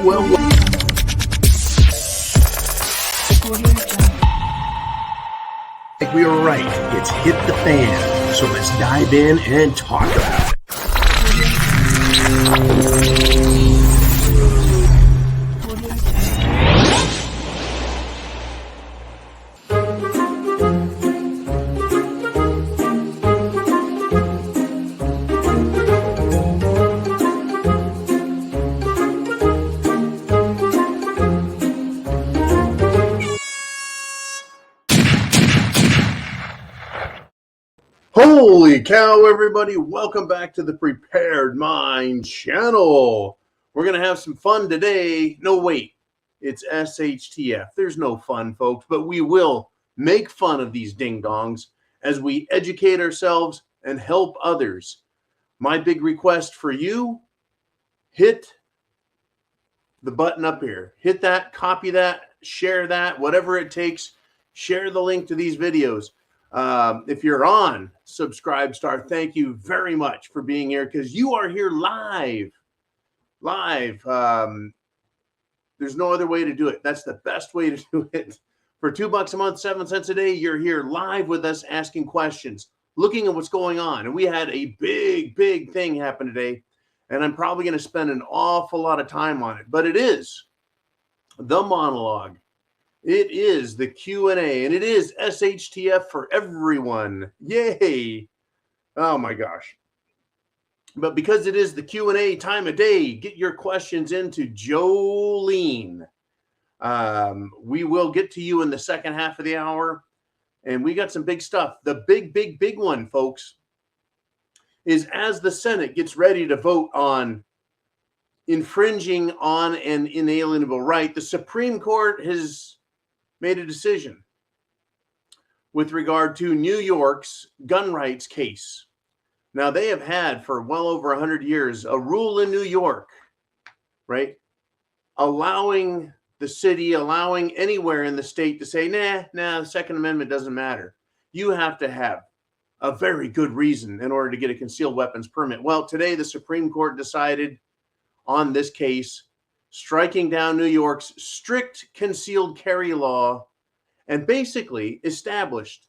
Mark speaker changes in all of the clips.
Speaker 1: Like we were right, it's hit the fan. So let's dive in and talk about it. Holy cow, everybody. Welcome back to the Prepared Mind channel. We're going to have some fun today. No, wait. It's SHTF. There's no fun, folks, but we will make fun of these ding-dongs as we educate ourselves and help others. My big request for you, hit the button up here. Hit that, copy that, share that, whatever it takes. Share the link to these videos. If you're on Subscribe Star, thank you very much for being here because you are here live. There's no other way to do it. That's the best way to do it. For $2 a month, 7 cents a day, you're here live with us asking questions, looking at what's going on. And we had a big thing happen today, and I'm probably going to spend an awful lot of time on it. But it is the monologue. It is the Q&A, and it is SHTF for everyone. Yay. Oh, my gosh. But because it is the Q&A time of day, get your questions into Jolene. We will get to you in the second half of the hour, and we got some big stuff. The big one, folks, is as the Senate gets ready to vote on infringing on an inalienable right, the Supreme Court has made a decision with regard to New York's gun rights case. Now, they have had for well over 100 years a rule in New York, right, allowing the city, allowing anywhere in the state to say, nah, the Second Amendment doesn't matter. You have to have a very good reason in order to get a concealed weapons permit. Well, today the Supreme Court decided on this case, striking down New York's strict concealed carry law and basically established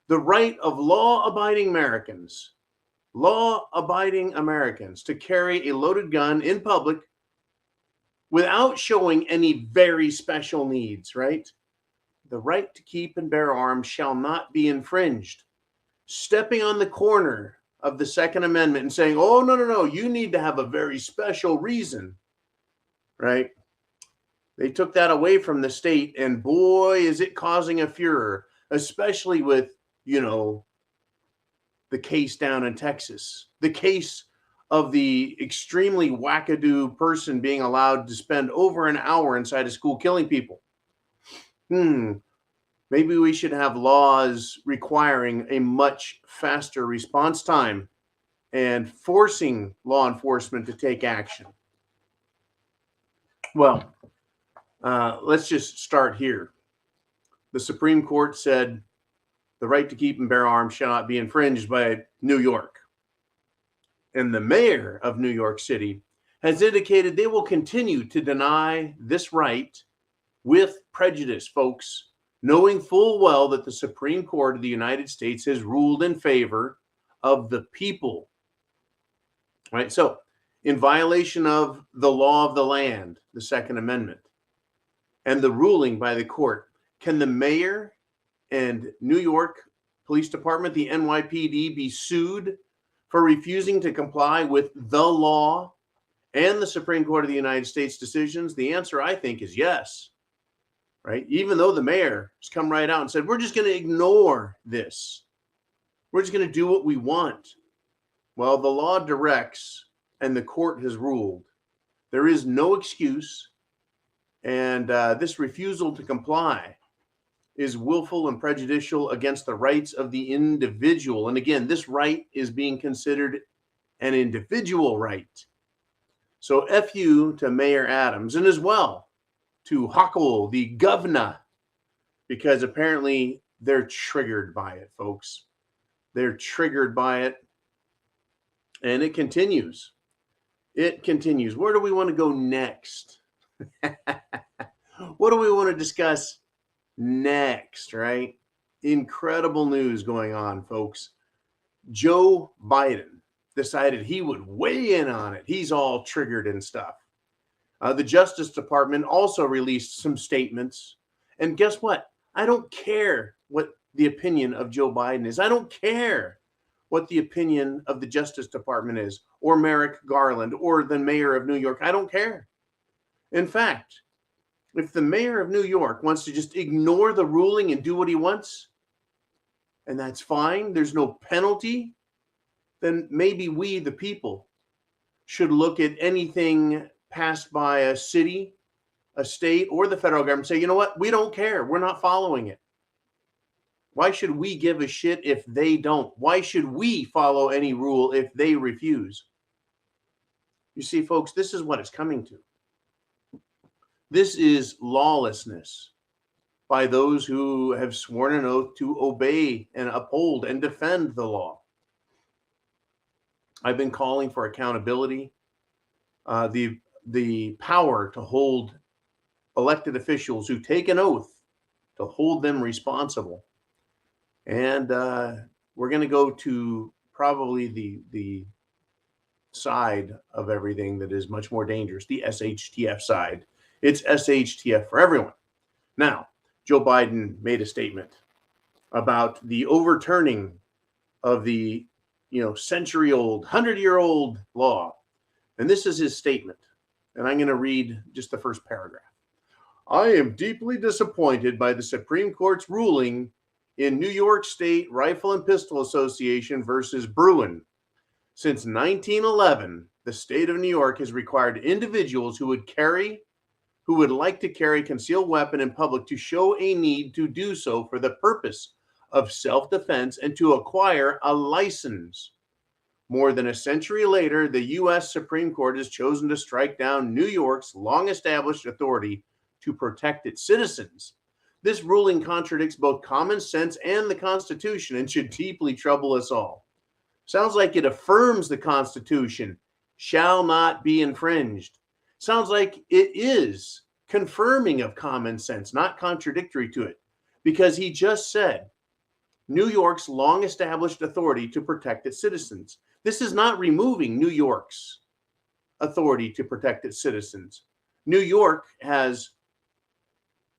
Speaker 1: the right of law-abiding Americans to carry a loaded gun in public without showing any very special needs, right? The right to keep and bear arms shall not be infringed. Stepping on the corner of the Second Amendment and saying, oh, no, you need to have a very special reason, right? They took that away from the state, and boy, is it causing a furor, especially with, the case down in Texas, the case of the extremely wackadoo person being allowed to spend over an hour inside a school killing people. Maybe we should have laws requiring a much faster response time and forcing law enforcement to take action. Well, let's just start here. The Supreme Court said the right to keep and bear arms shall not be infringed by New York. And the mayor of New York City has indicated they will continue to deny this right with prejudice, folks, knowing full well that the Supreme Court of the United States has ruled in favor of the people. Right? So, in violation of the law of the land, the Second Amendment, and the ruling by the court, can the mayor and New York Police Department, the NYPD, be sued for refusing to comply with the law and the Supreme Court of the United States decisions? The answer, I think, is yes. Right? Even though the mayor has come right out and said, we're just going to ignore this. We're just going to do what we want. Well, the law directs and the court has ruled. There is no excuse. And this refusal to comply is willful and prejudicial against the rights of the individual. And again, this right is being considered an individual right. So F you to Mayor Adams, and as well to Hochul, the governor, because apparently they're triggered by it, folks. They're triggered by it. And it continues. It continues. Where do we want to go next? What do we want to discuss next, right? Incredible news going on, folks. Joe Biden decided he would weigh in on it. He's all triggered and stuff. The Justice Department also released some statements. And guess what? I don't care what the opinion of Joe Biden is. I don't care what the opinion of the Justice Department is, or Merrick Garland, or the mayor of New York. I don't care. In fact, if the mayor of New York wants to just ignore the ruling and do what he wants, and that's fine, there's no penalty, then maybe we, the people, should look at anything passed by a city, a state, or the federal government and say, you know what, we don't care. We're not following it. Why should we give a shit if they don't? Why should we follow any rule if they refuse? You see, folks, this is what it's coming to. This is lawlessness by those who have sworn an oath to obey and uphold and defend the law. I've been calling for accountability, the power to hold elected officials who take an oath, to hold them responsible. And we're going to go to probably the side of everything that is much more dangerous, the SHTF side. It's SHTF for everyone. Now, Joe Biden made a statement about the overturning of the century-old, 100-year-old law. And this is his statement. And I'm going to read just the first paragraph. I am deeply disappointed by the Supreme Court's ruling in New York State Rifle and Pistol Association versus Bruin. Since 1911, the state of New York has required individuals who would like to carry a concealed weapon in public to show a need to do so for the purpose of self-defense and to acquire a license. More than a century later, the U.S. Supreme Court has chosen to strike down New York's long-established authority to protect its citizens. This ruling contradicts both common sense and the Constitution and should deeply trouble us all. Sounds like it affirms the Constitution shall not be infringed. Sounds like it is confirming of common sense, not contradictory to it, because he just said New York's long-established authority to protect its citizens. This is not removing New York's authority to protect its citizens. New York has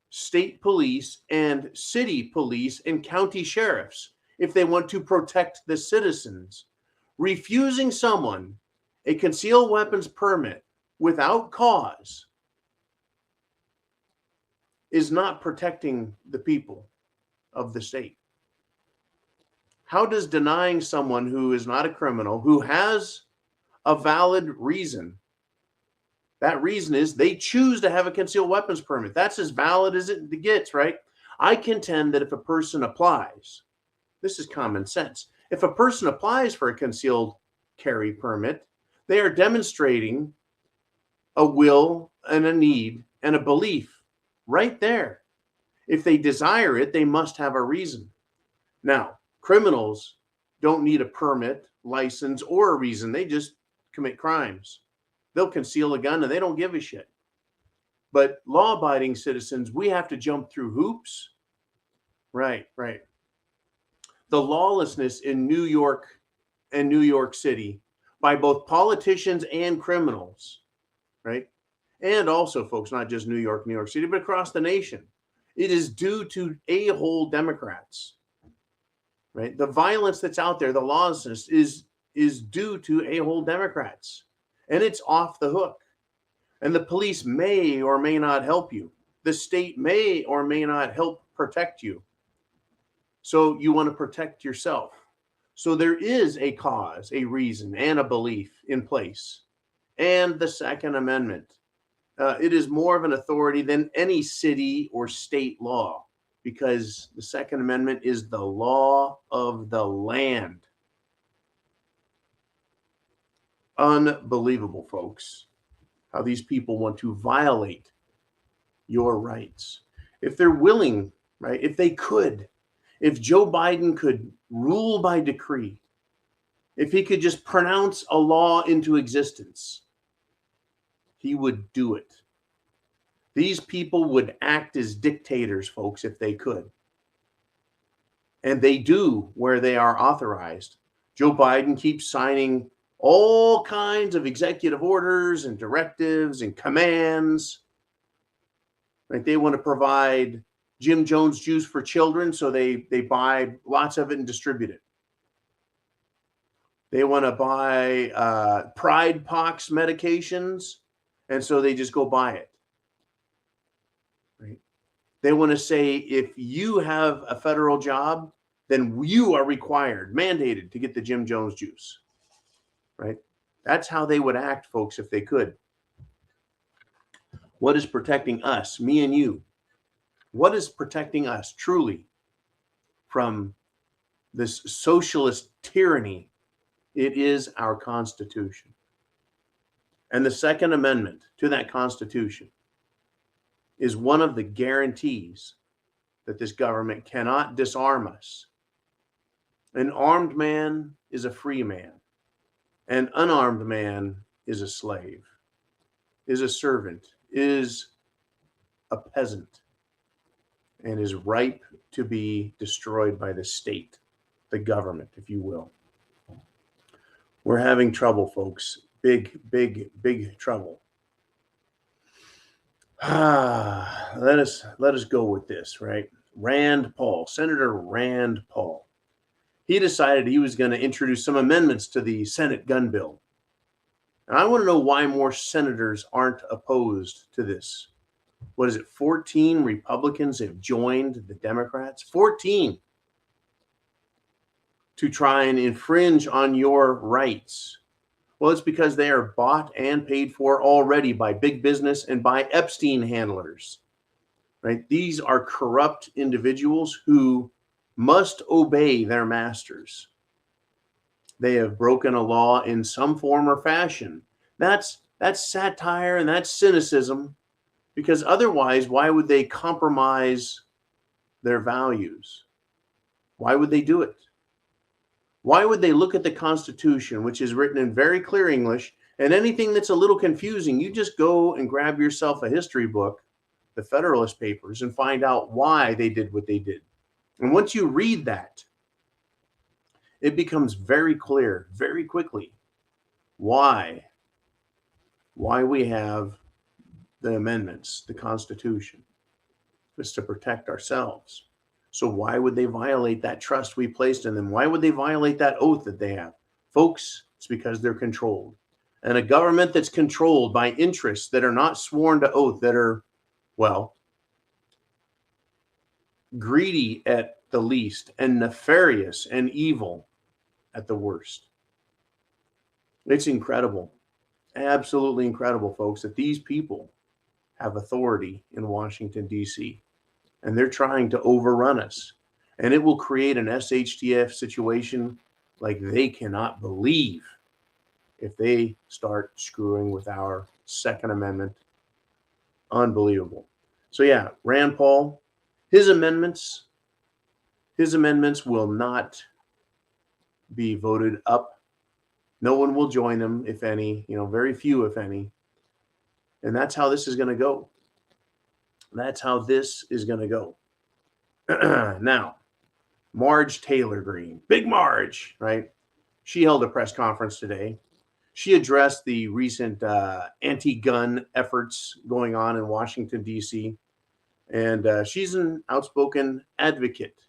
Speaker 1: state police and city police and county sheriffs if they want to protect the citizens. Refusing someone a concealed weapons permit without cause is not protecting the people of the state. How does denying someone who is not a criminal, who has a valid reason, that reason is they choose to have a concealed weapons permit. That's as valid as it gets, right? I contend that if a person applies, this is common sense. If a person applies for a concealed carry permit, they are demonstrating a will and a need and a belief right there. If they desire it, they must have a reason. Now, criminals don't need a permit, license, or a reason. They just commit crimes. They'll conceal a gun and they don't give a shit. But law-abiding citizens, we have to jump through hoops. Right. The lawlessness in New York and New York City by both politicians and criminals, right? And also, folks, not just New York City, but across the nation. It is due to a-hole Democrats, right? The violence that's out there, the lawlessness is due to a-hole Democrats. And it's off the hook. And the police may or may not help you. The state may or may not help protect you. So you want to protect yourself. So there is a cause, a reason, and a belief in place. And the Second Amendment. It is more of an authority than any city or state law, because the Second Amendment is the law of the land. Unbelievable, folks, how these people want to violate your rights. If they're willing, right, if they could, if Joe Biden could rule by decree, if he could just pronounce a law into existence, he would do it. These people would act as dictators, folks, if they could. And they do where they are authorized. Joe Biden keeps signing all kinds of executive orders and directives and commands. Right? They want to provide Jim Jones juice for children, so they buy lots of it and distribute it. They want to buy pride pox medications, and so they just go buy it. Right? They want to say if you have a federal job, then you are required, mandated to get the Jim Jones juice. Right? That's how they would act, folks, if they could. What is protecting us, me and you? What is protecting us truly from this socialist tyranny? It is our Constitution. And the Second Amendment to that Constitution is one of the guarantees that this government cannot disarm us. An armed man is a free man. An unarmed man is a slave, is a servant, is a peasant, and is ripe to be destroyed by the state, the government, if you will. We're having trouble, folks. Big, big, big trouble. Let us go with this, right? Rand Paul, Senator Rand Paul. He decided he was going to introduce some amendments to the Senate gun bill. And I want to know why more senators aren't opposed to this. What is it? 14 Republicans have joined the Democrats. 14 to try and infringe on your rights. Well, it's because they are bought and paid for already by big business and by Epstein handlers. Right? These are corrupt individuals who must obey their masters. They have broken a law in some form or fashion. That's satire and that's cynicism, because otherwise, why would they compromise their values? Why would they do it? Why would they look at the Constitution, which is written in very clear English, and anything that's a little confusing, you just go and grab yourself a history book, the Federalist Papers, and find out why they did what they did. And once you read that, it becomes very clear very quickly why we have the amendments, the Constitution. It's to protect ourselves. So why would they violate that trust we placed in them? Why would they violate that oath that they have? Folks, it's because they're controlled. And a government that's controlled by interests that are not sworn to oath, that are, well, greedy at the least and nefarious and evil at the worst. It's incredible, absolutely incredible, folks, that these people have authority in Washington, D.C., and they're trying to overrun us. And it will create an SHTF situation like they cannot believe if they start screwing with our Second Amendment. Unbelievable. So yeah, Rand Paul, his amendments will not be voted up. No one will join them, if any, very few, if any. And that's how this is going to go. That's how this is going to go. Now, Marge Taylor Greene, Big Marge, right? She held a press conference today. She addressed the recent anti-gun efforts going on in Washington, D.C. And she's an outspoken advocate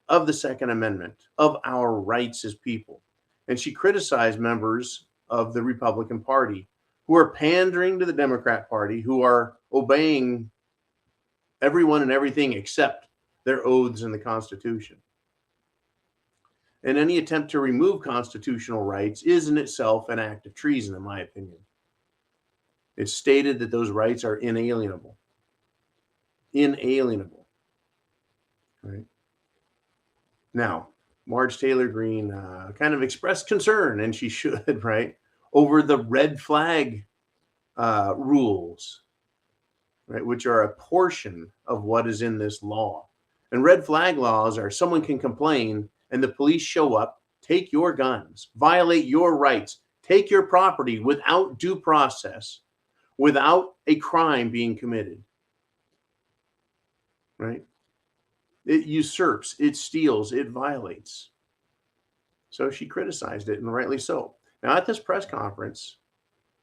Speaker 1: of the Second Amendment, of our rights as people. And she criticized members of the Republican Party who are pandering to the Democrat Party, who are obeying everyone and everything except their oaths in the Constitution. And any attempt to remove constitutional rights is in itself an act of treason, in my opinion. It's stated that those rights are inalienable. Inalienable. Right? Now, Marge Taylor Greene kind of expressed concern, and she should, right, over the red flag rules, right, which are a portion of what is in this law. And red flag laws are someone can complain and the police show up, take your guns, violate your rights, take your property without due process, without a crime being committed, right? It usurps, it steals, it violates. So she criticized it, and rightly so. Now, at this press conference,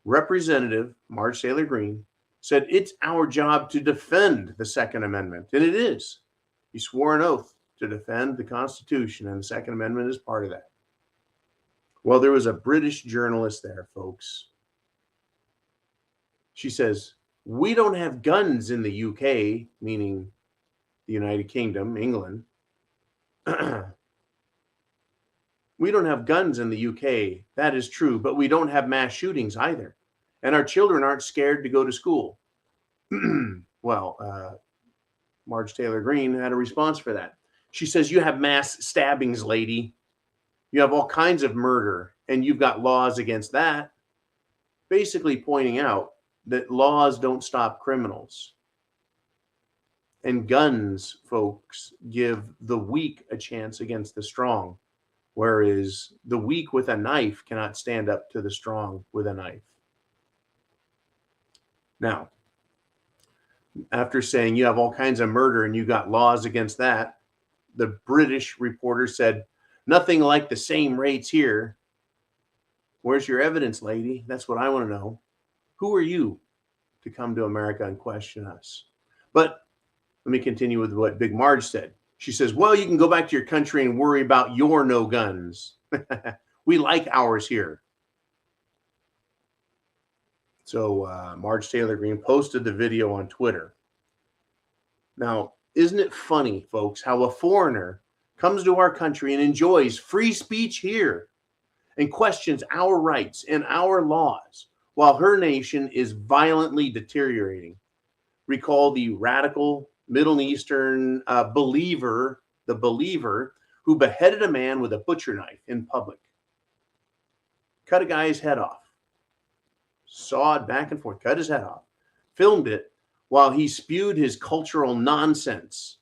Speaker 1: Representative Marge Taylor Greene said it's our job to defend the Second Amendment, and it is. He swore an oath to defend the Constitution, and the Second Amendment is part of that. Well, there was a British journalist there, folks. She says, we don't have guns in the UK, meaning the United Kingdom, England. We don't have guns in the UK. That is true, but we don't have mass shootings either. And our children aren't scared to go to school. Well, Marge Taylor Greene had a response for that. She says, you have mass stabbings, lady. You have all kinds of murder, and you've got laws against that. Basically pointing out that laws don't stop criminals. And guns, folks, give the weak a chance against the strong, whereas the weak with a knife cannot stand up to the strong with a knife. Now, after saying you have all kinds of murder and you got laws against that, the British reporter said, nothing like the same rates here. Where's your evidence, lady? That's what I want to know. Who are you to come to America and question us? But let me continue with what Big Marge said. She says, well, you can go back to your country and worry about your no guns. We like ours here. So Marge Taylor Greene posted the video on Twitter. Now, isn't it funny, folks, how a foreigner comes to our country and enjoys free speech here and questions our rights and our laws while her nation is violently deteriorating? Recall the radical Middle Eastern believer who beheaded a man with a butcher knife in public, cut a guy's head off, sawed back and forth, cut his head off, filmed it while he spewed his cultural nonsense.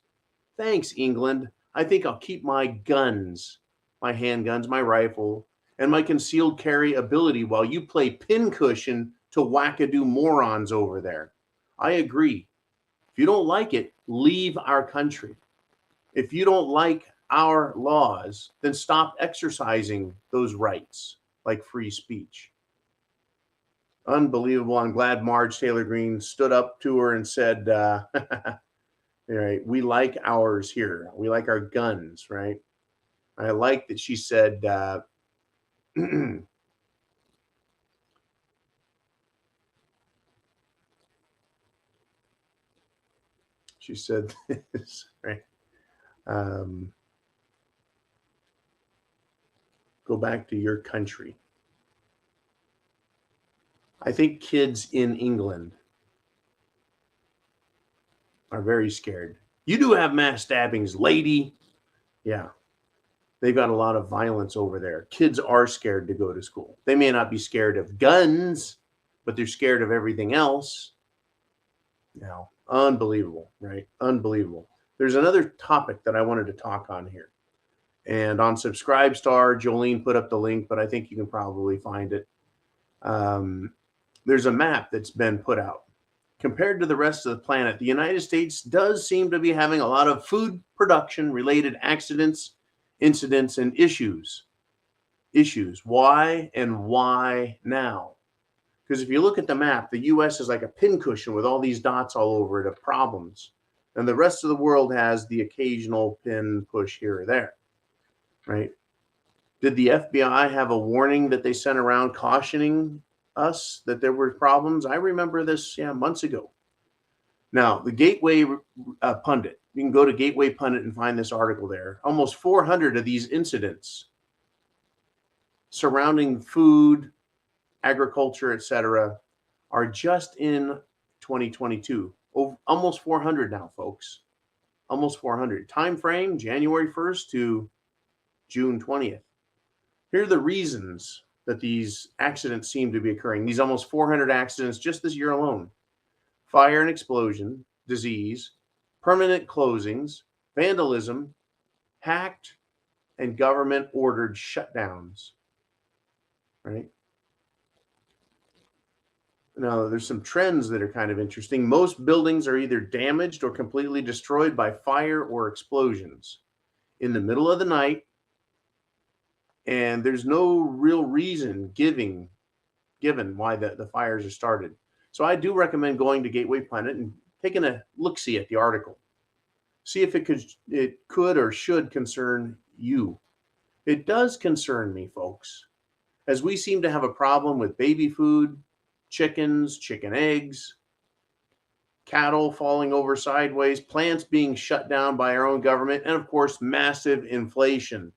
Speaker 1: Thanks, England. I think I'll keep my guns, my handguns, my rifle, and my concealed carry ability while you play pincushion to wackadoo morons over there. I agree. If you don't like it, leave our country. If you don't like our laws, then stop exercising those rights like free speech. Unbelievable. I'm glad Marge Taylor Greene stood up to her and said, all right, we like ours here. We like our guns, right? I like that she said, she said this, right? Go back to your country. I think kids in England are very scared. You do have mass stabbings, lady. Yeah. They've got a lot of violence over there. Kids are scared to go to school. They may not be scared of guns, but they're scared of everything else. Now, unbelievable, right? Unbelievable. There's another topic that I wanted to talk on here. And on Subscribestar, Jolene put up the link, but I think you can probably find it. There's a map that's been put out. Compared to the rest of the planet, the United States does seem to be having a lot of food production-related accidents, incidents, and issues. Why and why now? Because if you look at the map, the U.S. is like a pincushion with all these dots all over it of problems. And the rest of the world has the occasional pin push here or there, right? Did the FBI have a warning that they sent around cautioning us that there were problems? I remember this, months ago. Now, the Gateway Pundit, you can go to Gateway Pundit and find this article there. Almost 400 of these incidents surrounding food, agriculture, etc., are just in 2022. Almost 400 now, folks. Almost 400. Time frame, January 1st to June 20th. Here are the reasons that these accidents seem to be occurring. These almost 400 accidents just this year alone. Fire and explosion, disease, permanent closings, vandalism, hacked, and government-ordered shutdowns. Right? Now, there's some trends that are kind of interesting. Most buildings are either damaged or completely destroyed by fire or explosions in the middle of the night, and there's no real reason given why the fires are started. So I do recommend going to Gateway Planet and taking a look-see at the article. See if it could or should concern you. It does concern me, folks, as we seem to have a problem with baby food, chickens, chicken eggs, cattle falling over sideways, plants being shut down by our own government, and of course, massive inflation.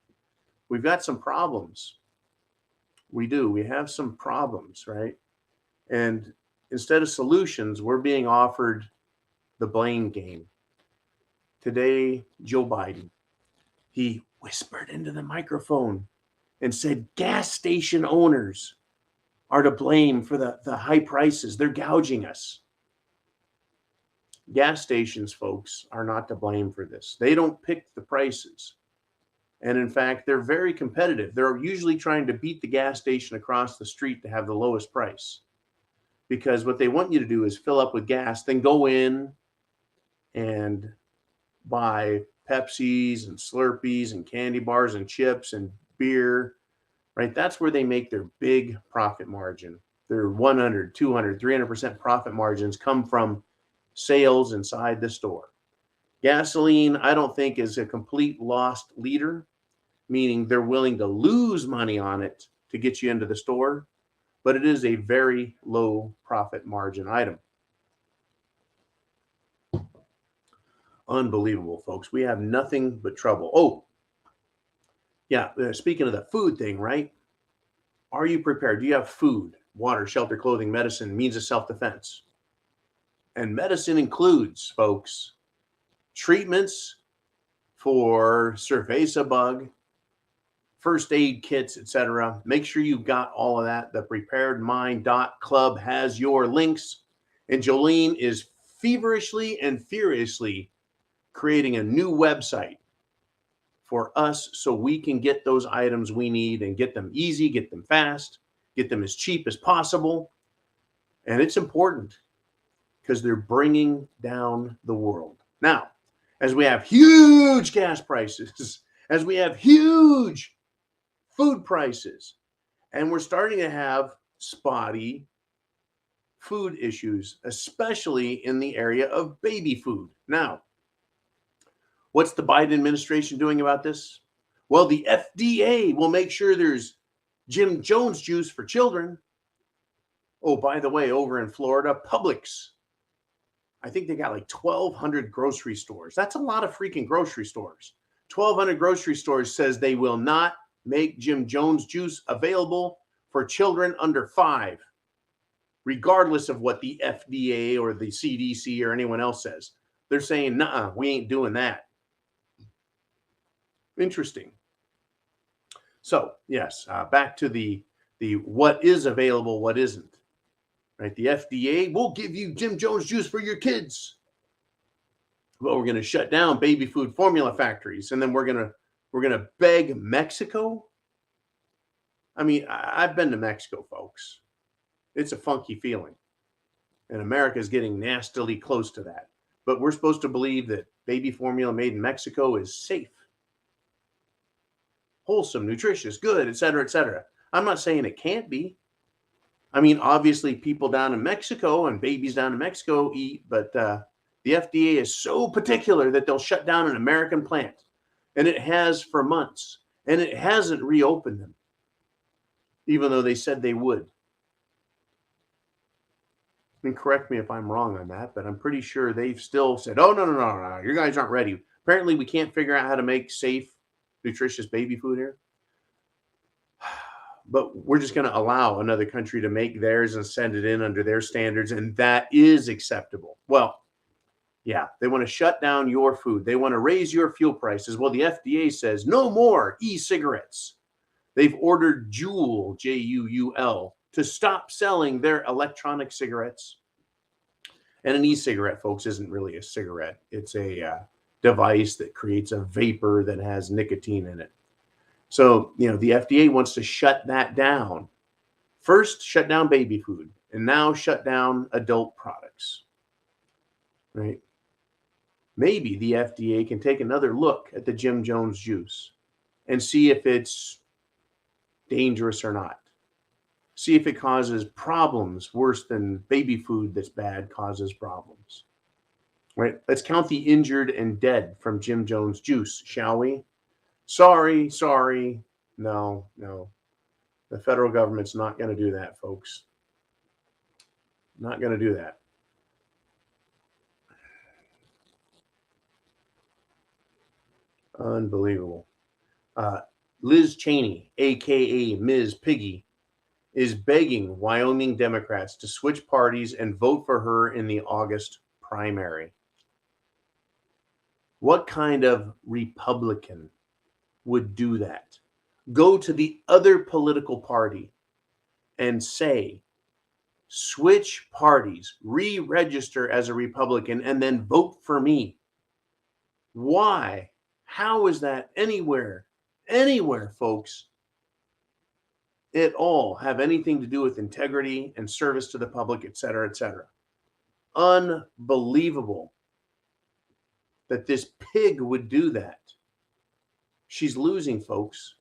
Speaker 1: We've got some problems. We do. We have some problems, right? And instead of solutions, we're being offered the blame game. Today, Joe Biden, he whispered into the microphone and said gas station owners are to blame for the high prices. They're gouging us. Gas stations, folks, are not to blame for this. They don't pick the prices. And in fact, they're very competitive. They're usually trying to beat the gas station across the street to have the lowest price. Because what they want you to do is fill up with gas, then go in and buy Pepsis and Slurpees and candy bars and chips and beer, right? That's where they make their big profit margin. Their 100, 200, 300% profit margins come from sales inside the store. Gasoline, I don't think, is a complete lost leader, meaning they're willing to lose money on it to get you into the store, but it is a very low profit margin item. Unbelievable, folks. We have nothing but trouble. Oh, yeah. Speaking of the food thing, right? Are you prepared? Do you have food, water, shelter, clothing, medicine, means of self-defense? And medicine includes, folks, treatments for cerveza bug, first aid kits, etc. Make sure you've got all of that. Thepreparedmind.club has your links. And Jolene is feverishly and furiously creating a new website for us so we can get those items we need and get them easy, get them fast, get them as cheap as possible. And it's important because they're bringing down the world. Now, as we have huge gas prices, as we have huge food prices, and we're starting to have spotty food issues, especially in the area of baby food. Now, what's the Biden administration doing about this? Well, the FDA will make sure there's Jim Jones juice for children. Oh, by the way, over in Florida, Publix, I think they got like 1,200 grocery stores. That's a lot of freaking grocery stores. 1,200 grocery stores says they will not make Jim Jones juice available for children under 5, regardless of what the FDA or the CDC or anyone else says. They're saying, nah, we ain't doing that. Interesting. So, yes, back to the what is available, what isn't. Right? The FDA will give you Jim Jones juice for your kids. Well, we're going to shut down baby food formula factories, and then we're going to beg Mexico. I mean, I've been to Mexico, folks. It's a funky feeling, and America is getting nastily close to that. But we're supposed to believe that baby formula made in Mexico is safe, wholesome, nutritious, good, et cetera, et cetera. I'm not saying it can't be. I mean, obviously, people down in Mexico and babies down in Mexico eat, but the FDA is so particular that they'll shut down an American plant, and it has for months, and it hasn't reopened them, even though they said they would. I mean, correct me if I'm wrong on that, but I'm pretty sure they've still said, oh, no, you guys aren't ready. Apparently, we can't figure out how to make safe, nutritious baby food here. But we're just going to allow another country to make theirs and send it in under their standards, and that is acceptable. Well, yeah, they want to shut down your food. They want to raise your fuel prices. Well, the FDA says no more e-cigarettes. They've ordered Juul, Juul, to stop selling their electronic cigarettes. And an e-cigarette, folks, isn't really a cigarette. It's a device that creates a vapor that has nicotine in it. So, the FDA wants to shut that down. First, shut down baby food. and now shut down adult products, right? Maybe the FDA can take another look at the Jim Jones juice and see if it's dangerous or not. See if it causes problems worse than baby food that's bad causes problems. Right? Let's count the injured and dead from Jim Jones juice, shall we? Sorry. No. The federal government's not going to do that, folks. Not going to do that. Unbelievable. Liz Cheney, a.k.a. Ms. Piggy, is begging Wyoming Democrats to switch parties and vote for her in the August primary. What kind of Republican would do that? Go to the other political party and say, switch parties, re-register as a Republican, and then vote for me. Why? How is that anywhere, folks, at all have anything to do with integrity and service to the public, et cetera, et cetera? Unbelievable that this pig would do that. She's losing, folks.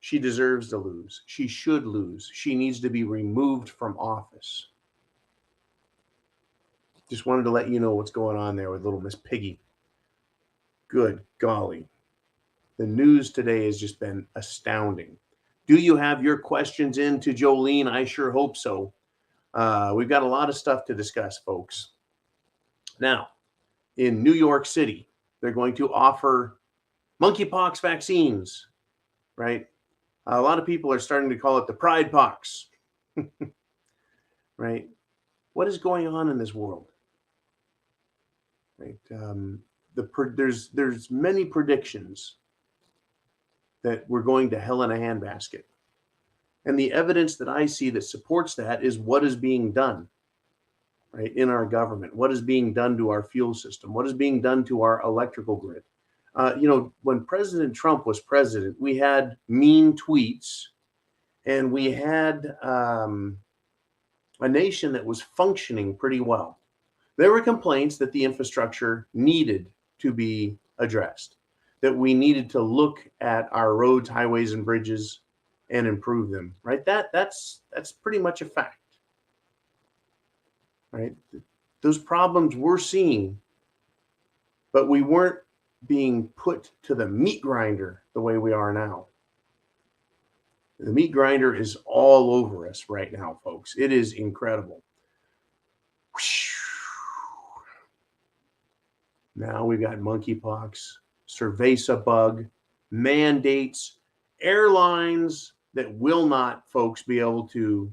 Speaker 1: She deserves to lose. She should lose. She needs to be removed from office. Just wanted to let you know what's going on there with little Miss Piggy. Good golly. The news today has just been astounding. Do you have your questions in to Jolene? I sure hope so. We've got a lot of stuff to discuss, folks. Now, in New York City, they're going to offer monkeypox vaccines, right? A lot of people are starting to call it the Pride Pox, right? What is going on in this world? Right? There's many predictions that we're going to hell in a handbasket. And the evidence that I see that supports that is what is being done, right, in our government, what is being done to our fuel system, what is being done to our electrical grid. When President Trump was president, we had mean tweets and we had a nation that was functioning pretty well. There were complaints that the infrastructure needed to be addressed, that we needed to look at our roads, highways, and bridges and improve them, right? That's pretty much a fact, right? Those problems we're seeing, but we weren't being put to the meat grinder the way we are now. The meat grinder is all over us right now, folks. It is incredible. Now we've got monkeypox, cerveza bug, mandates, airlines that will not, folks, be able to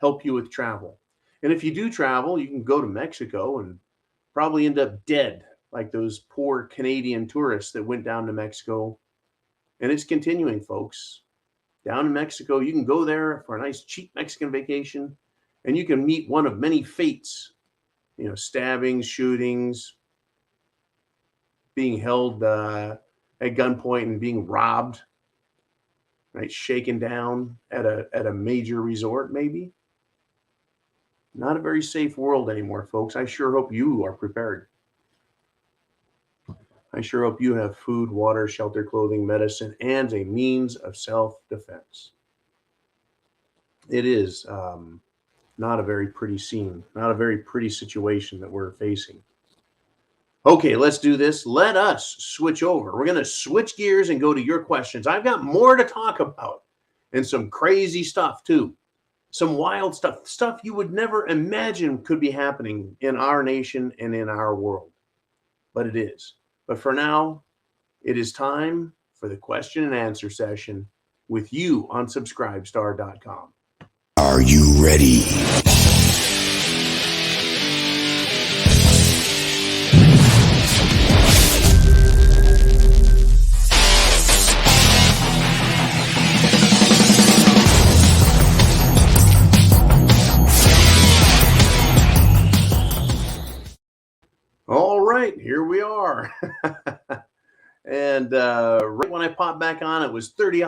Speaker 1: help you with travel. And if you do travel, you can go to Mexico and probably end up dead, like those poor Canadian tourists that went down to Mexico. And it's continuing, folks. Down in Mexico, you can go there for a nice, cheap Mexican vacation, and you can meet one of many fates, stabbings, shootings, being held at gunpoint and being robbed, right? Shaken down at a major resort, maybe. Not a very safe world anymore, folks. I sure hope you are prepared. I sure hope you have food, water, shelter, clothing, medicine, and a means of self-defense. It is not a very pretty scene, not a very pretty situation that we're facing. Okay, let's do this. Let us switch over. We're going to switch gears and go to your questions. I've got more to talk about and some crazy stuff too. Some wild stuff you would never imagine could be happening in our nation and in our world. But it is. But for now, it is time for the question and answer session with you on subscribestar.com.
Speaker 2: Are you ready?
Speaker 1: All right, here we are. And right when I popped back on, it was 30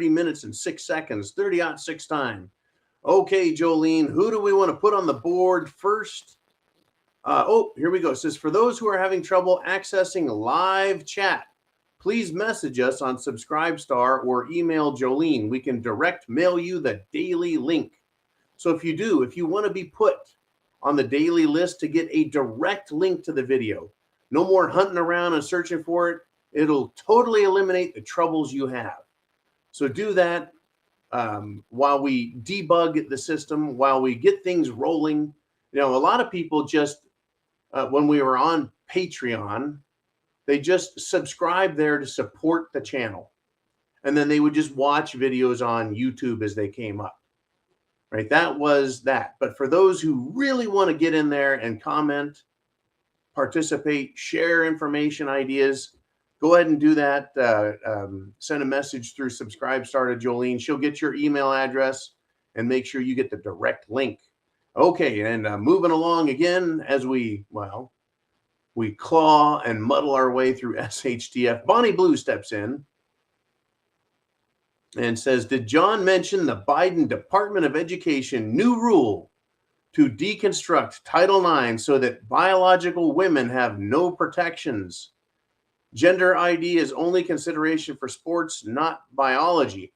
Speaker 1: minutes and 6 seconds, 30-06 time. Okay, Jolene, who do we want to put on the board first? Here we go. It says, for those who are having trouble accessing live chat, please message us on Subscribestar or email Jolene. We can direct mail you the daily link. So if you want to be put on the daily list to get a direct link to the video, no more hunting around and searching for it. It'll totally eliminate the troubles you have. So do that while we debug the system, while we get things rolling. A lot of people just, when we were on Patreon, they just subscribed there to support the channel. And then they would just watch videos on YouTube as they came up. Right? That was that. But for those who really want to get in there and comment, participate, share information, ideas, go ahead and do that. Send a message through Subscribestar to Jolene. She'll get your email address and make sure you get the direct link. Okay, and moving along again as we claw and muddle our way through SHTF. Bonnie Blue steps in and says, did John mention the Biden Department of Education new rule to deconstruct Title IX so that biological women have no protections? Gender ID is only consideration for sports, not biology.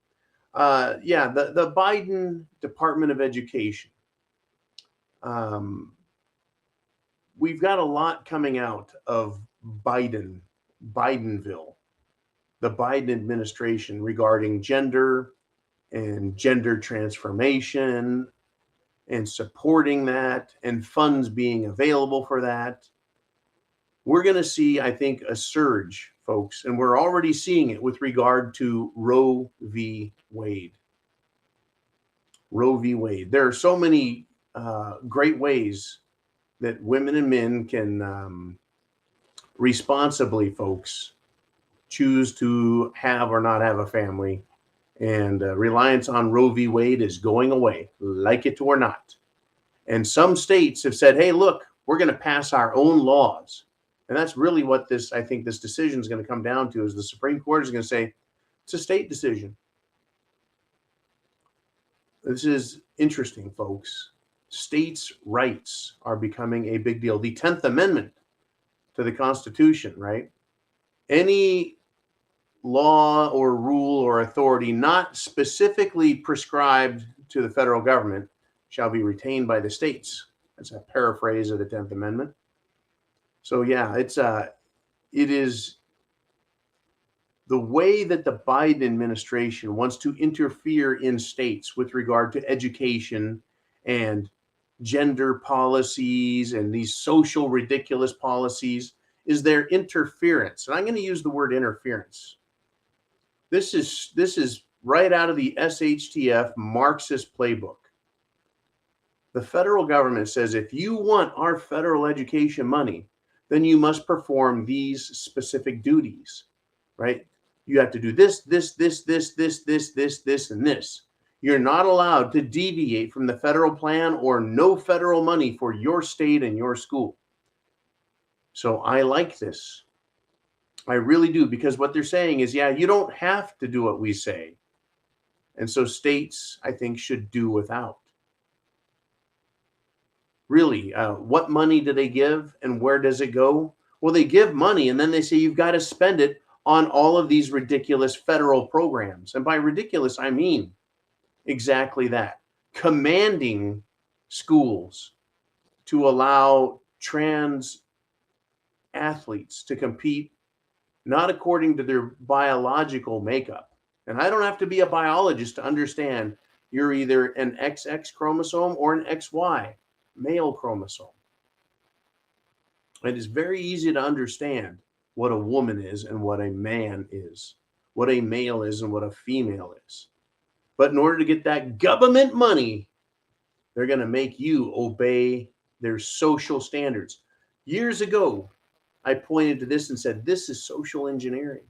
Speaker 1: The Biden Department of Education. We've got a lot coming out of Bidenville, the Biden administration regarding gender and gender transformation and supporting that and funds being available for that. We're going to see, I think, a surge, folks, and we're already seeing it with regard to Roe v. Wade. Roe v. Wade. There are so many great ways that women and men can responsibly, folks, choose to have or not have a family. And reliance on Roe v. Wade is going away, like it or not. And some states have said, hey, look, we're going to pass our own laws. And that's really what I think this decision is going to come down to, is the Supreme Court is going to say, it's a state decision. This is interesting, folks. States' rights are becoming a big deal. The 10th Amendment to the Constitution, right? Any law or rule or authority not specifically prescribed to the federal government shall be retained by the states. That's a paraphrase of the 10th Amendment. So yeah, it is the way that the Biden administration wants to interfere in states with regard to education and gender policies and these social ridiculous policies is their interference. And I'm going to use the word interference. This is right out of the SHTF Marxist playbook. The federal government says, if you want our federal education money, then you must perform these specific duties, right? You have to do this, and this. You're not allowed to deviate from the federal plan or no federal money for your state and your school. So I like this. I really do, because what they're saying is, yeah, you don't have to do what we say. And so states, I think, should do without. Really, what money do they give and where does it go? Well, they give money and then they say you've got to spend it on all of these ridiculous federal programs. And by ridiculous, I mean exactly that. Commanding schools to allow trans athletes to compete not according to their biological makeup. And I don't have to be a biologist to understand you're either an XX chromosome or an XY male chromosome. It is very easy to understand what a woman is and what a man is, what a male is and what a female is. But in order to get that government money, they're going to make you obey their social standards. Years ago, I pointed to this and said, this is social engineering.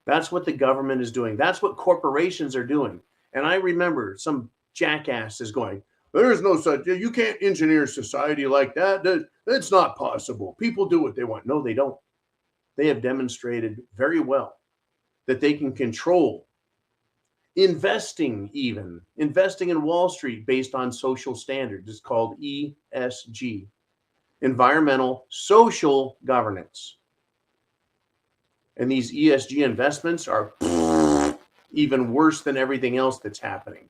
Speaker 1: That's what the government is doing. That's what corporations are doing. And I remember some jackass is going, there's no such, you can't engineer society like that. That's not possible. People do what they want. No, they don't. They have demonstrated very well that they can control Investing in Wall Street based on social standards. It's called ESG, environmental social governance. And these ESG investments are even worse than everything else that's happening.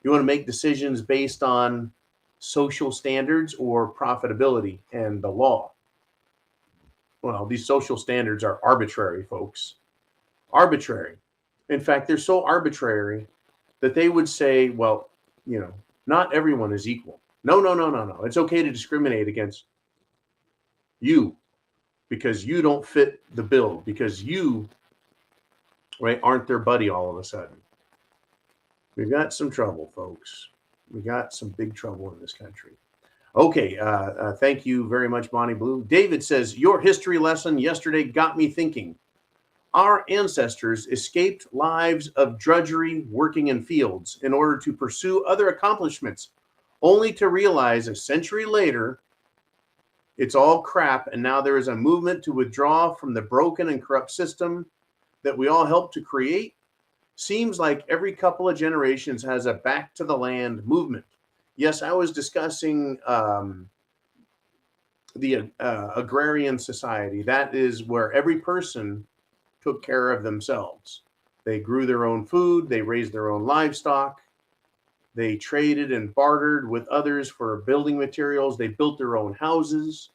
Speaker 1: You want to make decisions based on social standards or profitability and the law. Well, these social standards are arbitrary, folks. Arbitrary. In fact, they're so arbitrary that they would say, well, not everyone is equal. No. It's okay to discriminate against you because you don't fit the bill, because you, right, aren't their buddy all of a sudden. We've got some trouble, folks. We got some big trouble in this country. Okay, thank you very much, Bonnie Blue. David says, your history lesson yesterday got me thinking. Our ancestors escaped lives of drudgery working in fields in order to pursue other accomplishments, only to realize a century later it's all crap, and now there is a movement to withdraw from the broken and corrupt system that we all helped to create. Seems like every couple of generations has a back to the land movement. Yes, I was discussing the agrarian society. That is where every person took care of themselves. They grew their own food, they raised their own livestock, they traded and bartered with others for building materials, they built their own houses.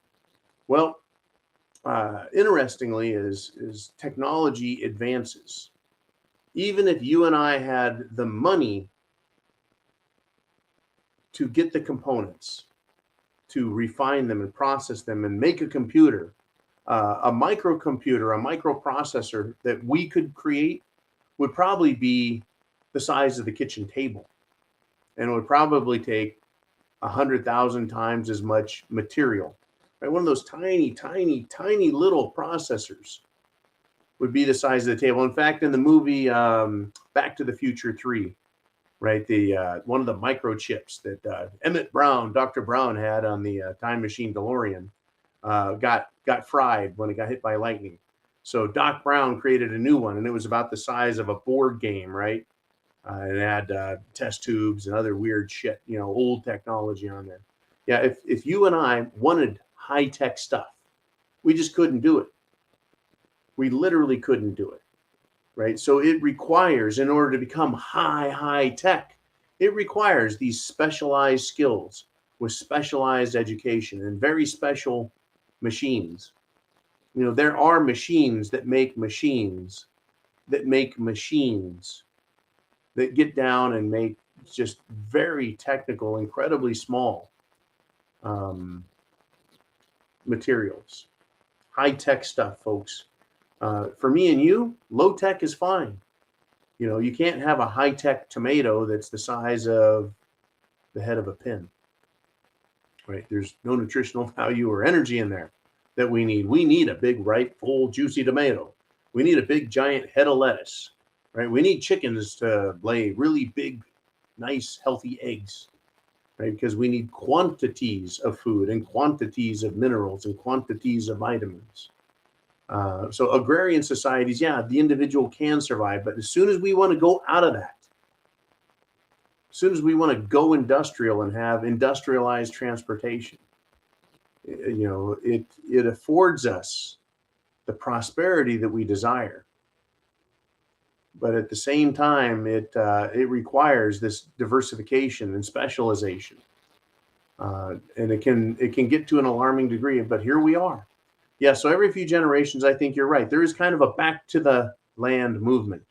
Speaker 1: Well, interestingly, is technology advances. Even if you and I had the money to get the components, to refine them and process them and make a computer, a microcomputer, a microprocessor that we could create would probably be the size of the kitchen table. And it would probably take 100,000 times as much material. Right? One of those tiny, tiny, tiny little processors would be the size of the table. In fact, in the movie Back to the Future 3, right, the one of the microchips that Emmett Brown, Dr. Brown, had on the time machine DeLorean got fried when it got hit by lightning. So Doc Brown created a new one, and it was about the size of a board game, right? And it had test tubes and other weird shit, old technology on there. Yeah, if you and I wanted high-tech stuff, we just couldn't do it. We literally couldn't do it, right? So it requires, in order to become high tech, it requires these specialized skills with specialized education and very special machines. There are machines that make machines that make machines that get down and make just very technical, incredibly small materials. High-tech stuff, folks. For me and you, low-tech is fine. You can't have a high-tech tomato that's the size of the head of a pin. Right? There's no nutritional value or energy in there that we need. We need a big, ripe, full, juicy tomato. We need a big, giant head of lettuce. Right? We need chickens to lay really big, nice, healthy eggs. Right? Because we need quantities of food and quantities of minerals and quantities of vitamins. So agrarian societies, yeah, the individual can survive, but as soon as we want to go out of that, as soon as we want to go industrial and have industrialized transportation, it affords us the prosperity that we desire. But at the same time, it requires this diversification and specialization, and it can get to an alarming degree. But here we are. Yeah, so every few generations, I think you're right. There is kind of a back to the land movement.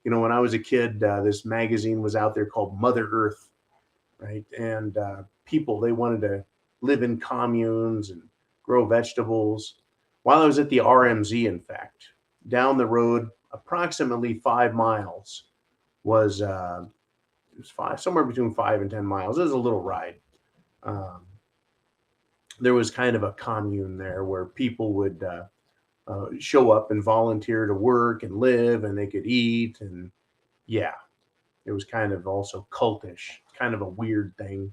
Speaker 1: When I was a kid, this magazine was out there called Mother Earth, right? And people, they wanted to live in communes and grow vegetables. While I was at the RMZ, in fact, down the road, approximately 5 miles was, somewhere between 5 and 10 miles. It was a little ride. There was kind of a commune there where people would show up and volunteer to work and live, and they could eat. And yeah, it was kind of also cultish, kind of a weird thing.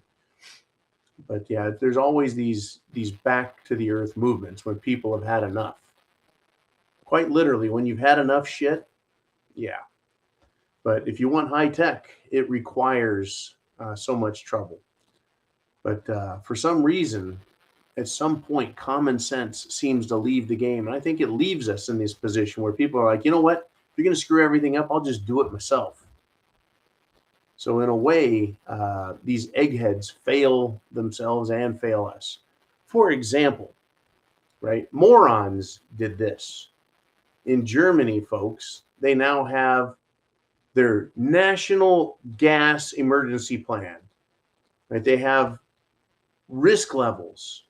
Speaker 1: But yeah, there's always these back to the earth movements when people have had enough. Quite literally, when you've had enough shit, yeah. But if you want high tech, it requires so much trouble. But for some reason, at some point, common sense seems to leave the game. And I think it leaves us in this position where people are like, you know what? If you're going to screw everything up, I'll just do it myself. So in a way, these eggheads fail themselves and fail us. For example, right? Morons did this. In Germany, folks, they now have their national gas emergency plan. Right? They have risk levels,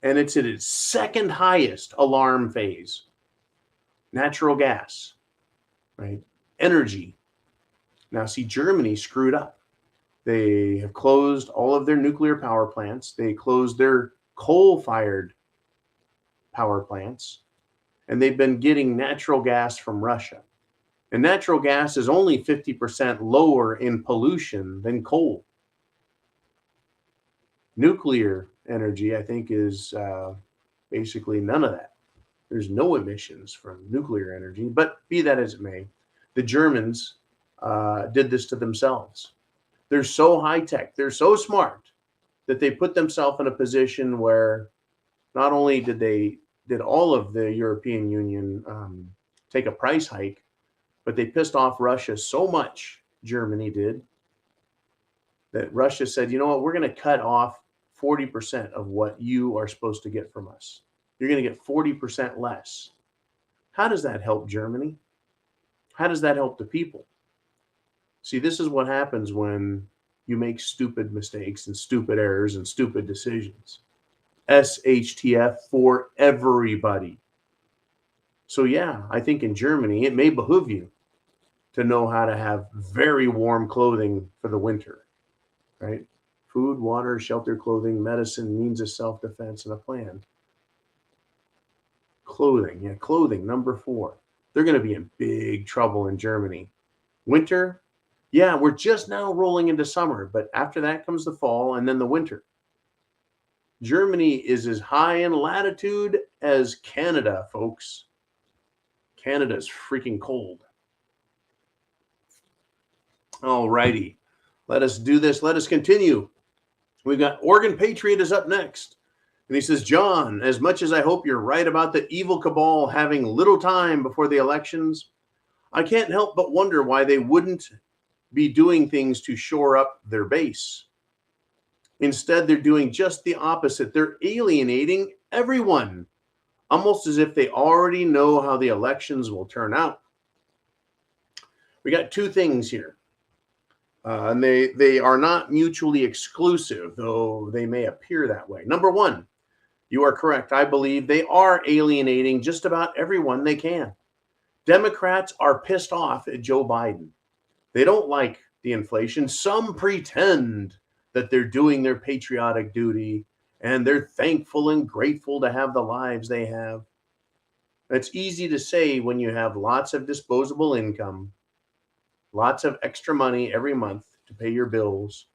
Speaker 1: and it's at its second highest alarm phase. Natural gas, right? Energy. Now, see, Germany screwed up. They have closed all of their nuclear power plants. They closed their coal-fired power plants, and they've been getting natural gas from Russia. And natural gas is only 50% lower in pollution than coal. Nuclear energy, I think, is basically none of that. There's no emissions from nuclear energy, but be that as it may, the Germans did this to themselves. They're so high tech, they're so smart that they put themselves in a position where not only did all of the European Union take a price hike, but they pissed off Russia so much, Germany did, that Russia said, you know what, we're going to cut off 40% of what you are supposed to get from us. You're going to get 40% less. How does that help Germany? How does that help the people? See, this is what happens when you make stupid mistakes and stupid errors and stupid decisions. SHTF for everybody. So yeah, I think in Germany, it may behoove you to know how to have very warm clothing for the winter, right? Food, water, shelter, clothing, medicine, means of self-defense, and a plan. Clothing, number 4. They're going to be in big trouble in Germany. Winter, yeah, we're just now rolling into summer, but after that comes the fall and then the winter. Germany is as high in latitude as Canada, folks. Canada's freaking cold. All righty. Let us do this. Let us continue. We've got Oregon Patriot is up next. And he says, John, as much as I hope you're right about the evil cabal having little time before the elections, I can't help but wonder why they wouldn't be doing things to shore up their base. Instead, they're doing just the opposite. They're alienating everyone, almost as if they already know how the elections will turn out. We got 2 things here. And they are not mutually exclusive, though they may appear that way. Number 1, you are correct. I believe they are alienating just about everyone they can. Democrats are pissed off at Joe Biden. They don't like the inflation. Some pretend that they're doing their patriotic duty and they're thankful and grateful to have the lives they have. It's easy to say when you have lots of disposable income, lots of extra money every month to pay your bills.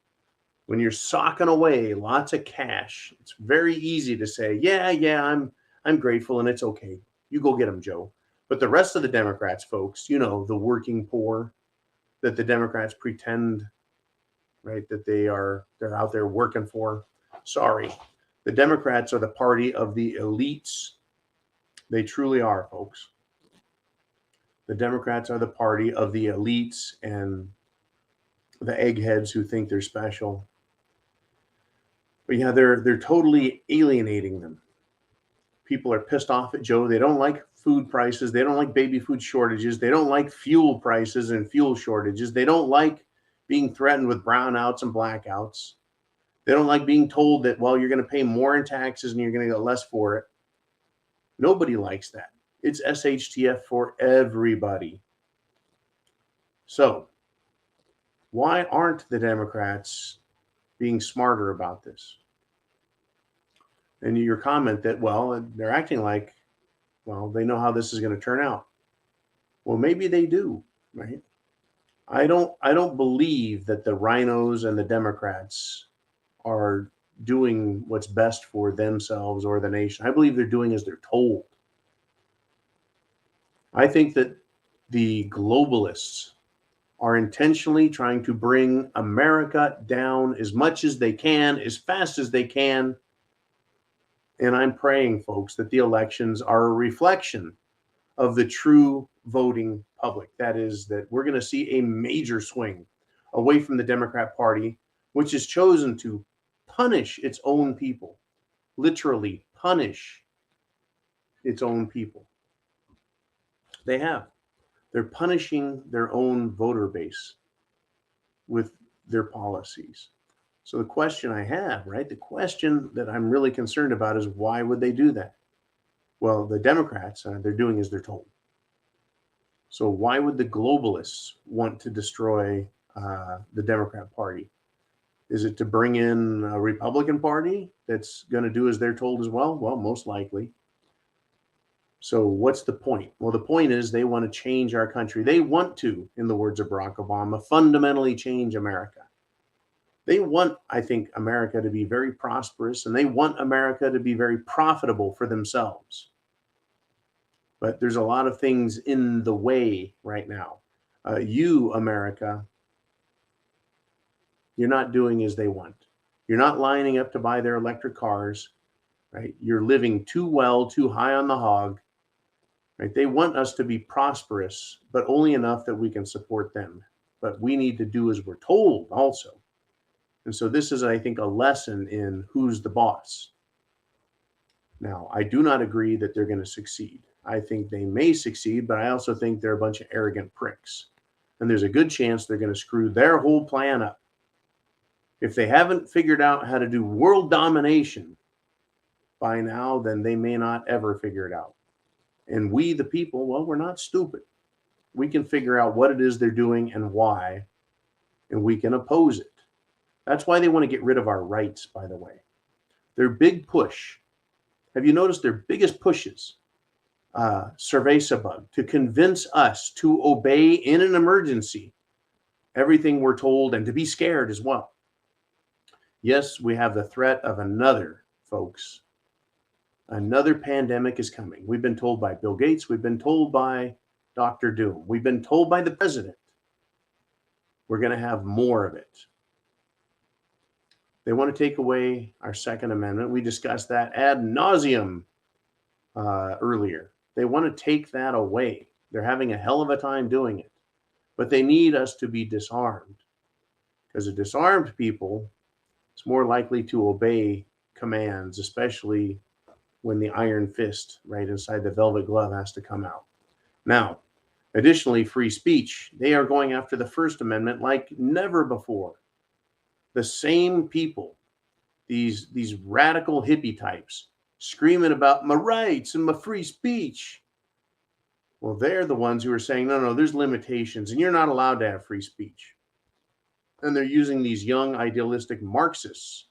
Speaker 1: When you're socking away lots of cash, it's very easy to say, yeah, I'm grateful and it's okay. You go get them, Joe. But the rest of the Democrats, folks, you know, the working poor that the Democrats pretend, right, that they're out there working for. Sorry. The Democrats are the party of the elites. They truly are, folks. The Democrats are the party of the elites and the eggheads who think they're special. But yeah, they're totally alienating them. People are pissed off at Joe. They don't like food prices. They don't like baby food shortages. They don't like fuel prices and fuel shortages. They don't like being threatened with brownouts and blackouts. They don't like being told that, well, you're going to pay more in taxes and you're going to get less for it. Nobody likes that. It's SHTF for everybody. So why aren't the Democrats being smarter about this? And your comment that, well, they're acting like, well, they know how this is going to turn out. Well, maybe they do, right? I don't believe that the rhinos and the Democrats are doing what's best for themselves or the nation. I believe they're doing as they're told. I think that the globalists are intentionally trying to bring America down as much as they can, as fast as they can. And I'm praying, folks, that the elections are a reflection of the true voting public. That is, that we're going to see a major swing away from the Democrat Party, which has chosen to punish its own people, literally punish its own people. They have. They're punishing their own voter base with their policies. So the question I have, right, the question that I'm really concerned about is, why would they do that? Well, the Democrats, they're doing as they're told. So why would the globalists want to destroy the Democrat Party? Is it to bring in a Republican Party that's going to do as they're told as well? Well, most likely. So what's the point? Well, the point is they want to change our country. They want to, in the words of Barack Obama, fundamentally change America. They want, I think, America to be very prosperous, and they want America to be very profitable for themselves. But there's a lot of things in the way right now. You, America, you're not doing as they want. You're not lining up to buy their electric cars, right? You're living too well, too high on the hog, right? They want us to be prosperous, but only enough that we can support them. But we need to do as we're told also. And so this is, I think, a lesson in who's the boss. Now, I do not agree that they're going to succeed. I think they may succeed, but I also think they're a bunch of arrogant pricks. And there's a good chance they're going to screw their whole plan up. If they haven't figured out how to do world domination by now, then they may not ever figure it out. And we, the people, well, we're not stupid. We can figure out what it is they're doing and why, and we can oppose it. That's why they want to get rid of our rights, by the way. Their big push. Have you noticed their biggest pushes? Cerveza, to convince us to obey in an emergency everything we're told and to be scared as well. Yes, we have the threat of another, folks. Another pandemic is coming. We've been told by Bill Gates. We've been told by Dr. Doom. We've been told by the president. We're going to have more of it. They want to take away our Second Amendment. We discussed that ad nauseum earlier. They want to take that away. They're having a hell of a time doing it. But they need us to be disarmed. Because a disarmed people is more likely to obey commands, especially when the iron fist right inside the velvet glove has to come out. Now, additionally, free speech. They are going after the First Amendment like never before. The same people, these radical hippie types, screaming about my rights and my free speech. Well, they're the ones who are saying, no, there's limitations and you're not allowed to have free speech. And they're using these young idealistic Marxists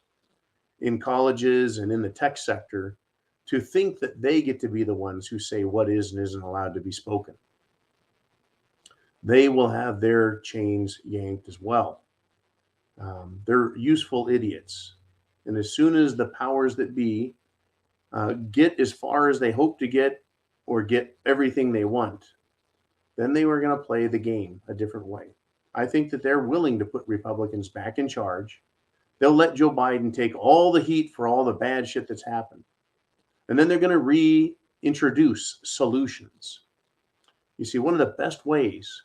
Speaker 1: in colleges and in the tech sector to think that they get to be the ones who say what is and isn't allowed to be spoken. They will have their chains yanked as well. They're useful idiots. And as soon as the powers that be get as far as they hope to get or get everything they want, then they were going to play the game a different way. I think that they're willing to put Republicans back in charge. They'll let Joe Biden take all the heat for all the bad shit that's happened. And then they're going to reintroduce solutions. You see, one of the best ways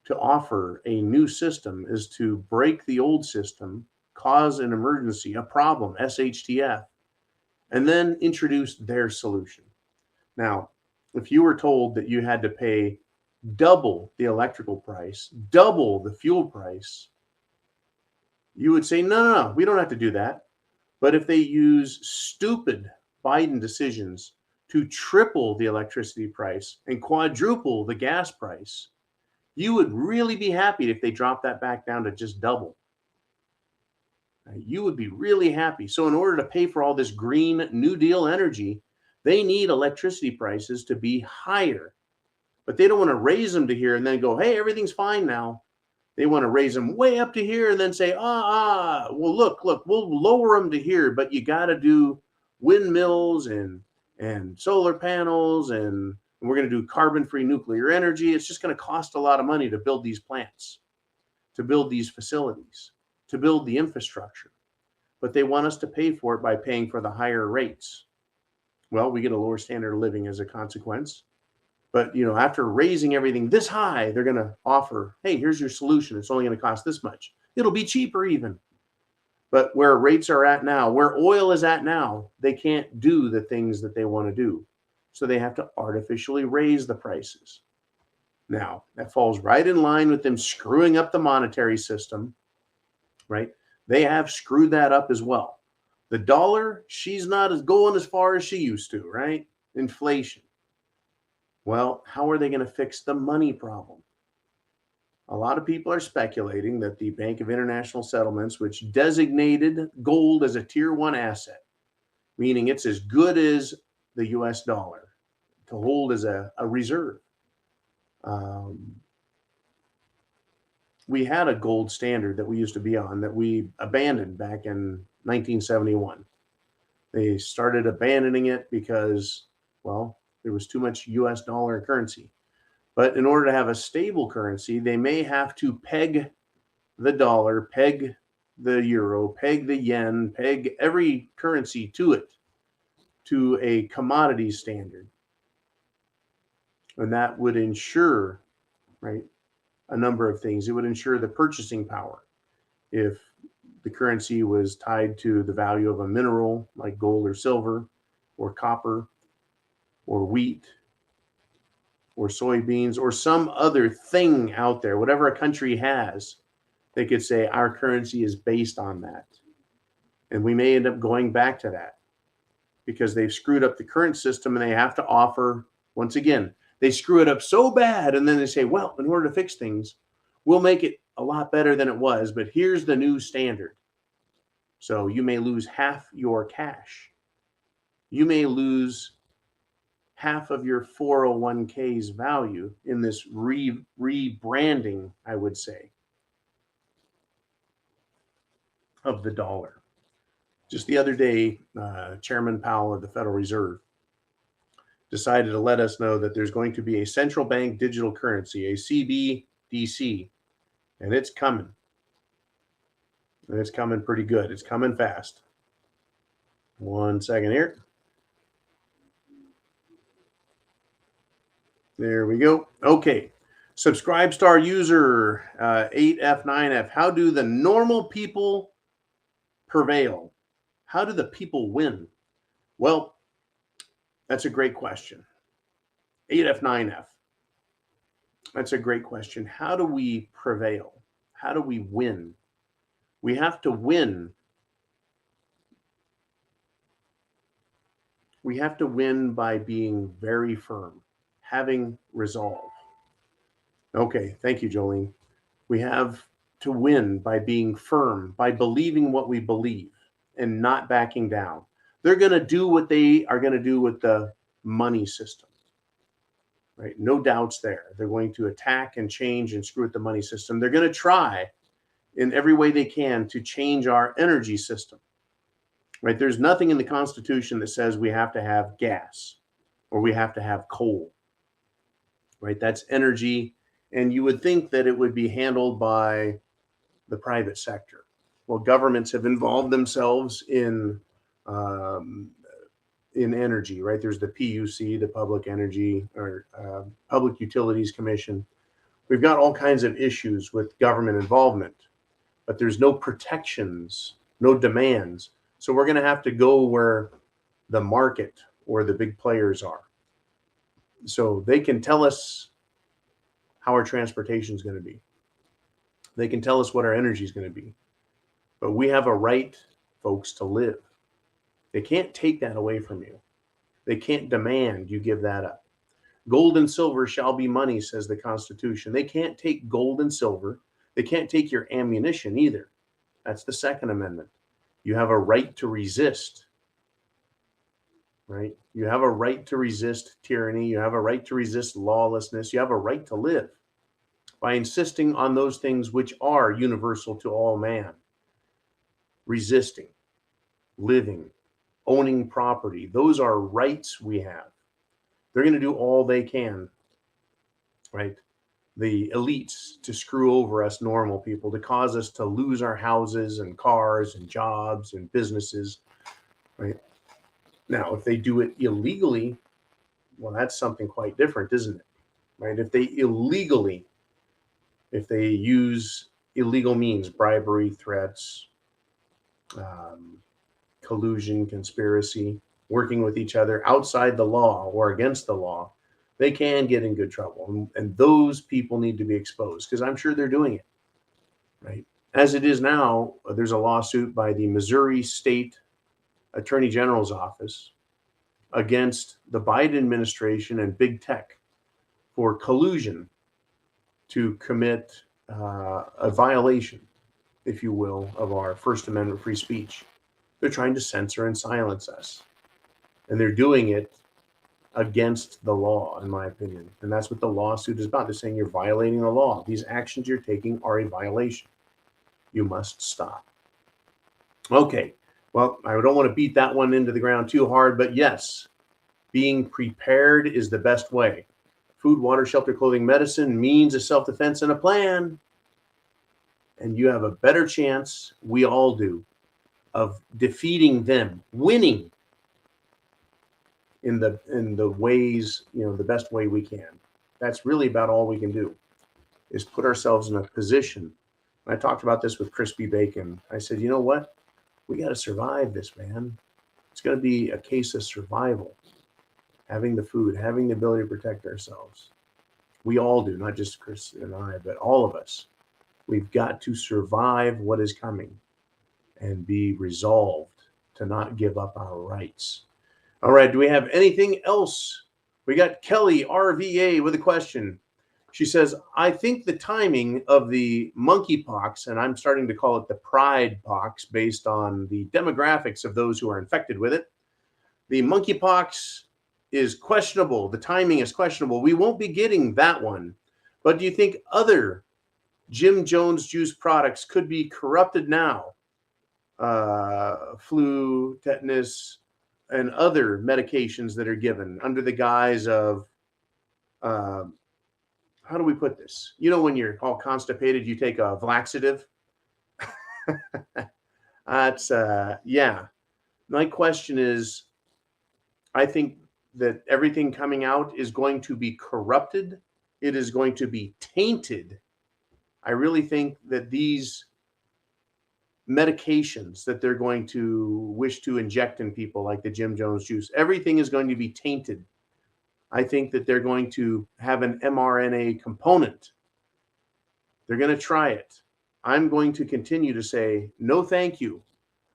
Speaker 1: to offer a new system is to break the old system, cause an emergency, a problem, SHTF, and then introduce their solution. Now, if you were told that you had to pay double the electrical price, double the fuel price, you would say, no, we don't have to do that. But if they use stupid Biden decisions to triple the electricity price and quadruple the gas price, you would really be happy if they dropped that back down to just double. You would be really happy. So in order to pay for all this Green New Deal energy, they need electricity prices to be higher. But they don't want to raise them to here and then go, hey, everything's fine now. They want to raise them way up to here and then say, well, look, we'll lower them to here, but you got to do windmills and solar panels, and and we're going to do carbon-free nuclear energy. It's just going to cost a lot of money to build these plants, to build these facilities, to build the infrastructure. But they want us to pay for it by paying for the higher rates. Well, we get a lower standard of living as a consequence. But, after raising everything this high, they're going to offer, hey, here's your solution. It's only going to cost this much. It'll be cheaper even. But where rates are at now, where oil is at now, they can't do the things that they want to do. So they have to artificially raise the prices. Now, that falls right in line with them screwing up the monetary system, right? They have screwed that up as well. The dollar, she's not as going as far as she used to, right? Inflation. Well, how are they going to fix the money problem? A lot of people are speculating that the Bank of International Settlements, which designated gold as a tier 1 asset, meaning it's as good as the US dollar to hold as a reserve. We had a gold standard that we used to be on that we abandoned back in 1971. They started abandoning it because, well, there was too much US dollar currency. But in order to have a stable currency, they may have to peg the dollar, peg the euro, peg the yen, peg every currency to it, to a commodity standard. And that would ensure, right, a number of things. It would ensure the purchasing power. If the currency was tied to the value of a mineral like gold or silver or copper or wheat or soybeans or some other thing out there, whatever a country has, they could say our currency is based on that. And we may end up going back to that because they've screwed up the current system and they have to offer, once again, they screw it up so bad and then they say, well, in order to fix things, we'll make it a lot better than it was, but here's the new standard. So you may lose half your cash. You may lose half of your 401k's value in this rebranding, I would say, of the dollar. Just the other day, Chairman Powell of the Federal Reserve decided to let us know that there's going to be a central bank digital currency, a CBDC, and it's coming. And it's coming pretty good. It's coming fast. 1 second here. There we go. Okay. Subscribe star user 8F9F. How do the normal people prevail? How do the people win? Well, that's a great question. 8F9F. That's a great question. How do we prevail? How do we win? We have to win. We have to win by being very firm, having resolve. Okay, thank you, Jolene. We have to win by being firm, by believing what we believe and not backing down. They're going to do what they are going to do with the money system, right? No doubts there. They're going to attack and change and screw with the money system. They're going to try in every way they can to change our energy system, right? There's nothing in the Constitution that says we have to have gas or we have to have coal, right? That's energy. And you would think that it would be handled by the private sector. Well, governments have involved themselves in energy, right? There's the PUC, the Public Energy or Public Utilities Commission. We've got all kinds of issues with government involvement, but there's no protections, no demands. So we're going to have to go where the market or the big players are. So they can tell us how our transportation is going to be. They can tell us what our energy is going to be. But we have a right, folks, to live. They can't take that away from you. They can't demand you give that up. Gold and silver shall be money, says the Constitution. They can't take gold and silver. They can't take your ammunition either. That's the Second Amendment. You have a right to resist, right? You have a right to resist tyranny. You have a right to resist lawlessness. You have a right to live by insisting on those things which are universal to all man. Resisting, living, owning property. Those are rights we have. They're going to do all they can, right? The elites to screw over us normal people, to cause us to lose our houses and cars and jobs and businesses, right? Now, if they do it illegally, well, that's something quite different, isn't it? Right? If they use illegal means, bribery, threats, collusion, conspiracy, working with each other outside the law or against the law, they can get in good trouble. And those people need to be exposed, because I'm sure they're doing it, right? As it is now, there's a lawsuit by the Missouri State Attorney General's office against the Biden administration and big tech for collusion to commit a violation, if you will, of our First Amendment free speech. They're trying to censor and silence us. And they're doing it against the law, in my opinion. And that's what the lawsuit is about. They're saying you're violating the law. These actions you're taking are a violation. You must stop. Okay. Well, I don't want to beat that one into the ground too hard, but yes, being prepared is the best way. Food, water, shelter, clothing, medicine, means of self-defense, and a plan. And you have a better chance, we all do, of defeating them, winning in the ways, the best way we can. That's really about all we can do, is put ourselves in a position. And I talked about this with Crispy Bacon. I said, you know what? We got to survive this, man. It's going to be a case of survival. Having the food, having the ability to protect ourselves. We all do, not just Chris and I, but all of us. We've got to survive what is coming and be resolved to not give up our rights. All right, do we have anything else? We got Kelly RVA with a question. She says, I think the timing of the monkeypox, and I'm starting to call it the pride pox based on the demographics of those who are infected with it. The monkeypox is questionable. The timing is questionable. We won't be getting that one. But do you think other Jim Jones juice products could be corrupted now? Flu, tetanus, and other medications that are given under the guise of, how do we put this? When you're all constipated, you take a laxative. That's, yeah. My question is, I think that everything coming out is going to be corrupted. It is going to be tainted. I really think that these medications that they're going to wish to inject in people, like the Jim Jones juice, everything is going to be tainted. I think that they're going to have an mRNA component. They're going to try it. I'm going to continue to say, no, thank you.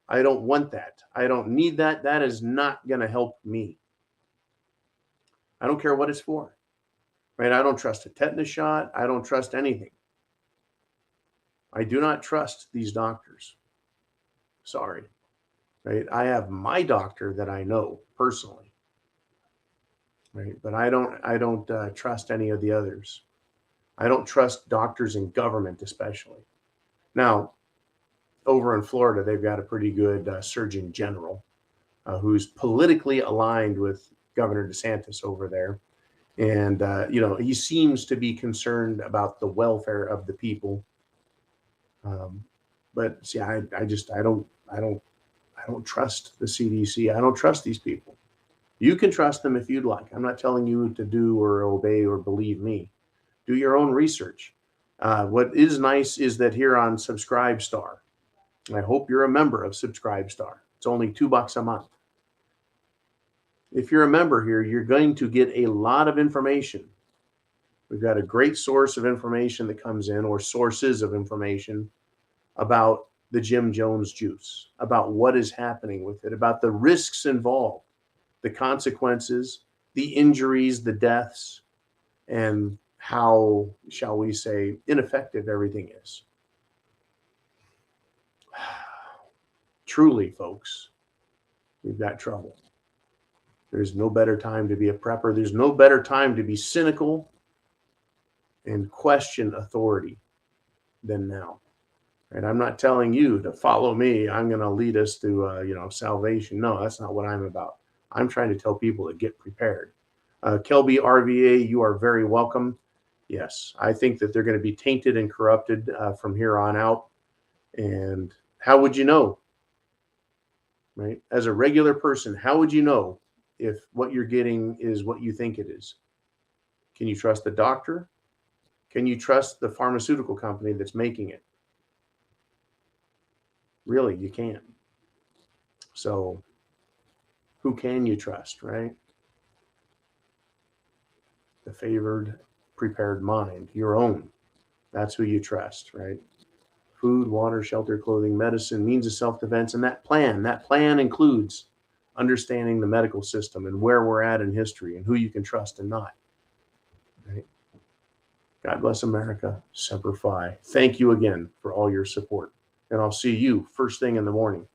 Speaker 1: I don't want that. I don't need that. That is not going to help me. I don't care what it's for, right? I don't trust a tetanus shot. I don't trust anything. I do not trust these doctors. Sorry, right? I have my doctor that I know personally, right? But I don't trust any of the others. I don't trust doctors in government, especially. Now, over in Florida, they've got a pretty good Surgeon General who's politically aligned with Governor DeSantis over there. And, he seems to be concerned about the welfare of the people. But see, I don't trust the CDC. I don't trust these people. You can trust them if you'd like. I'm not telling you to do or obey or believe me. Do your own research. What is nice is that here on Subscribestar, I hope you're a member of Subscribestar. It's only $2 a month. If you're a member here, you're going to get a lot of information. We've got a great source of information that comes in, or sources of information, about the Jim Jones juice, about what is happening with it, about the risks involved, the consequences, the injuries, the deaths, and how, shall we say, ineffective everything is. Truly, folks, we've got trouble. There's no better time to be a prepper. There's no better time to be cynical and question authority than now. And I'm not telling you to follow me. I'm going to lead us to, salvation. No, that's not what I'm about. I'm trying to tell people to get prepared. Kelby RVA, you are very welcome. Yes, I think that they're going to be tainted and corrupted from here on out. And how would you know? Right? As a regular person, how would you know if what you're getting is what you think it is? Can you trust the doctor? Can you trust the pharmaceutical company that's making it? Really, you can't. So, who can you trust, right? The favored, prepared mind, your own. That's who you trust, right? Food, water, shelter, clothing, medicine, means of self-defense, and that plan includes understanding the medical system and where we're at in history and who you can trust and not. Right? God bless America. Semper Fi. Thank you again for all your support. And I'll see you first thing in the morning.